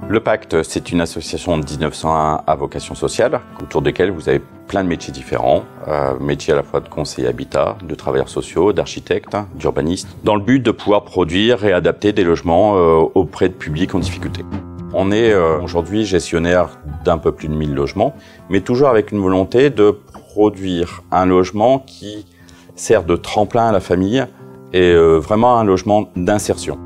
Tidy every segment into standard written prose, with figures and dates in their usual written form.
Le Pacte, c'est une association de 1901 à vocation sociale, autour desquelles vous avez plein de métiers différents, métiers à la fois de conseiller habitat, de travailleurs sociaux, d'architectes, d'urbanistes, dans le but de pouvoir produire et adapter des logements auprès de publics en difficulté. On est aujourd'hui gestionnaire d'un peu plus de 1000 logements, mais toujours avec une volonté de produire un logement qui sert de tremplin à la famille et vraiment un logement d'insertion.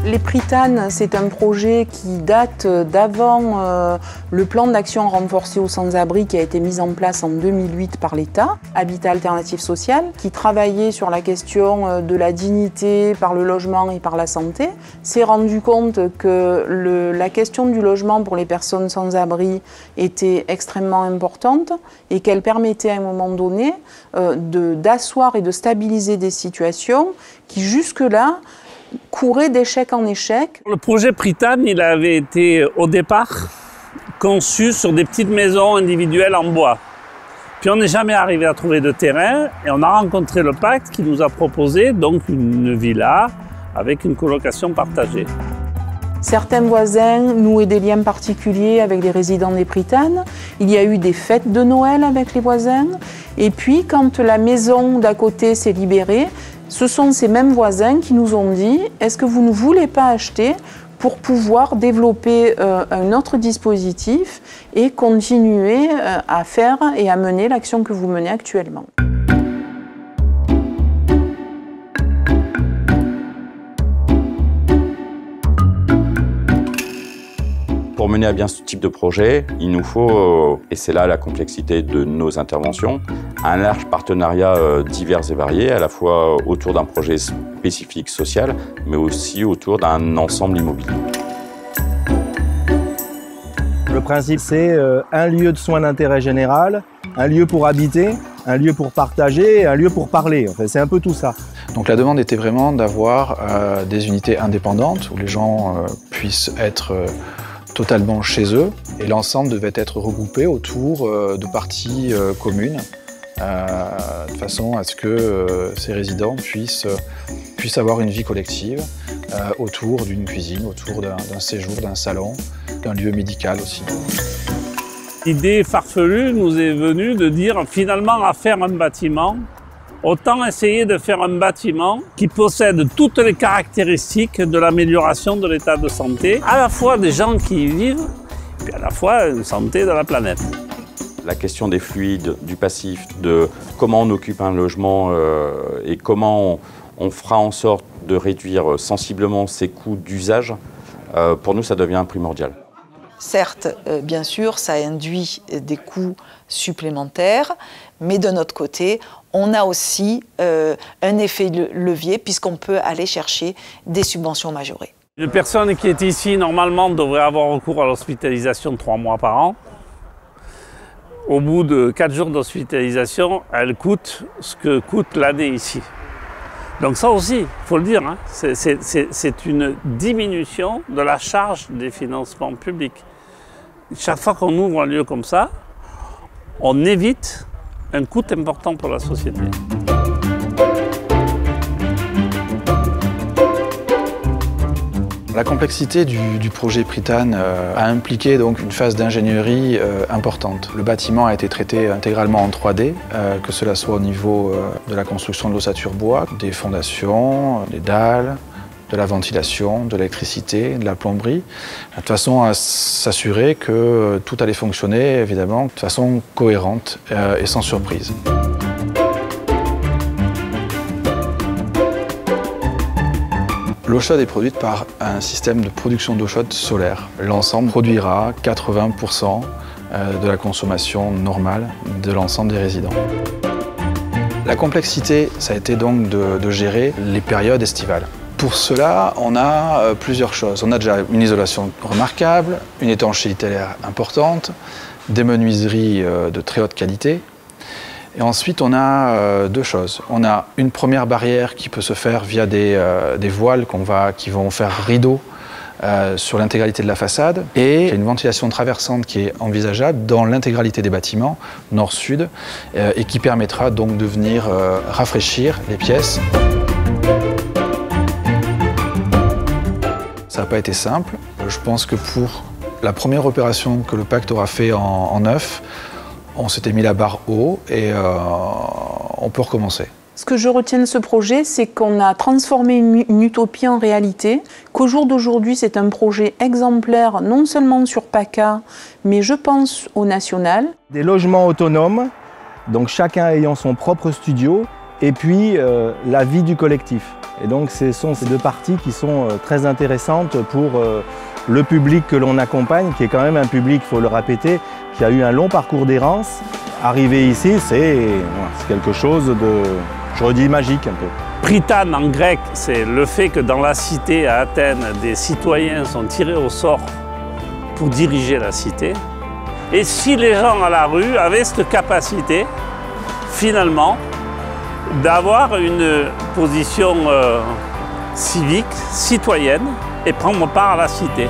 Les Pritanes, c'est un projet qui date d'avant le plan d'action renforcé aux sans-abri qui a été mis en place en 2008 par l'État, Habitat Alternatif Social, qui travaillait sur la question de la dignité par le logement et par la santé, s'est rendu compte que la question du logement pour les personnes sans-abri était extrêmement importante et qu'elle permettait à un moment donné d'asseoir et de stabiliser des situations qui jusque-là courait d'échec en échec. Le projet Pritane, il avait été au départ conçu sur des petites maisons individuelles en bois. Puis on n'est jamais arrivé à trouver de terrain et on a rencontré le Pacte qui nous a proposé donc une villa avec une colocation partagée. Certains voisins nouaient des liens particuliers avec les résidents des Pritanes. Il y a eu des fêtes de Noël avec les voisins. Et puis, quand la maison d'à côté s'est libérée, ce sont ces mêmes voisins qui nous ont dit « Est-ce que vous ne voulez pas acheter pour pouvoir développer un autre dispositif et continuer à faire et à mener l'action que vous menez actuellement ?» Pour mener à bien ce type de projet, il nous faut, et c'est là la complexité de nos interventions, un large partenariat divers et variés, à la fois autour d'un projet spécifique social, mais aussi autour d'un ensemble immobilier. Le principe, c'est un lieu de soins d'intérêt général, un lieu pour habiter, un lieu pour partager, un lieu pour parler. Enfin, c'est un peu tout ça. Donc la demande était vraiment d'avoir des unités indépendantes où les gens puissent être totalement chez eux et l'ensemble devait être regroupé autour de parties communes de façon à ce que ces résidents puissent avoir une vie collective autour d'une cuisine, autour d'un séjour, d'un salon, d'un lieu médical aussi. L'idée farfelue nous est venue de dire finalement à faire un bâtiment, autant essayer de faire un bâtiment qui possède toutes les caractéristiques de l'amélioration de l'état de santé, à la fois des gens qui y vivent, et à la fois une santé de la planète. La question des fluides, du passif, de comment on occupe un logement et comment on fera en sorte de réduire sensiblement ses coûts d'usage, pour nous ça devient primordial. Certes, bien sûr, ça induit des coûts supplémentaires, mais de notre côté, on a aussi un effet levier puisqu'on peut aller chercher des subventions majorées. Une personne qui est ici, normalement, devrait avoir recours à l'hospitalisation 3 mois par an. Au bout de 4 jours d'hospitalisation, elle coûte ce que coûte l'année ici. Donc ça aussi, il faut le dire, hein, c'est une diminution de la charge des financements publics. Chaque fois qu'on ouvre un lieu comme ça, on évite un coût important pour la société. La complexité du projet Pritane a impliqué donc une phase d'ingénierie importante. Le bâtiment a été traité intégralement en 3D, que cela soit au niveau de la construction de l'ossature bois, des fondations, des dalles, de la ventilation, de l'électricité, de la plomberie, de façon à s'assurer que tout allait fonctionner évidemment de façon cohérente et sans surprise. L'eau chaude est produite par un système de production d'eau chaude solaire. L'ensemble produira 80% de la consommation normale de l'ensemble des résidents. La complexité, ça a été donc de gérer les périodes estivales. Pour cela, on a plusieurs choses. On a déjà une isolation remarquable, une étanchéité importante, des menuiseries de très haute qualité. Et ensuite, on a deux choses. On a une première barrière qui peut se faire via des voiles qui vont faire rideau sur l'intégralité de la façade. Et une ventilation traversante qui est envisageable dans l'intégralité des bâtiments, nord-sud, et qui permettra donc de venir rafraîchir les pièces. Ça n'a pas été simple. Je pense que pour la première opération que le pacte aura fait en neuf, on s'était mis la barre haut et on peut recommencer. Ce que je retiens de ce projet, c'est qu'on a transformé une utopie en réalité, qu'au jour d'aujourd'hui, c'est un projet exemplaire, non seulement sur PACA, mais je pense au national. Des logements autonomes, donc chacun ayant son propre studio, et puis la vie du collectif. Et donc ce sont ces deux parties qui sont très intéressantes pour le public que l'on accompagne, qui est quand même un public, il faut le répéter, qui a eu un long parcours d'errance. Arriver ici, c'est quelque chose de, je redis, magique un peu. Prytan en grec, c'est le fait que dans la cité à Athènes, des citoyens sont tirés au sort pour diriger la cité. Et si les gens à la rue avaient cette capacité, finalement, d'avoir une position civique, citoyenne, et prendre part à la cité.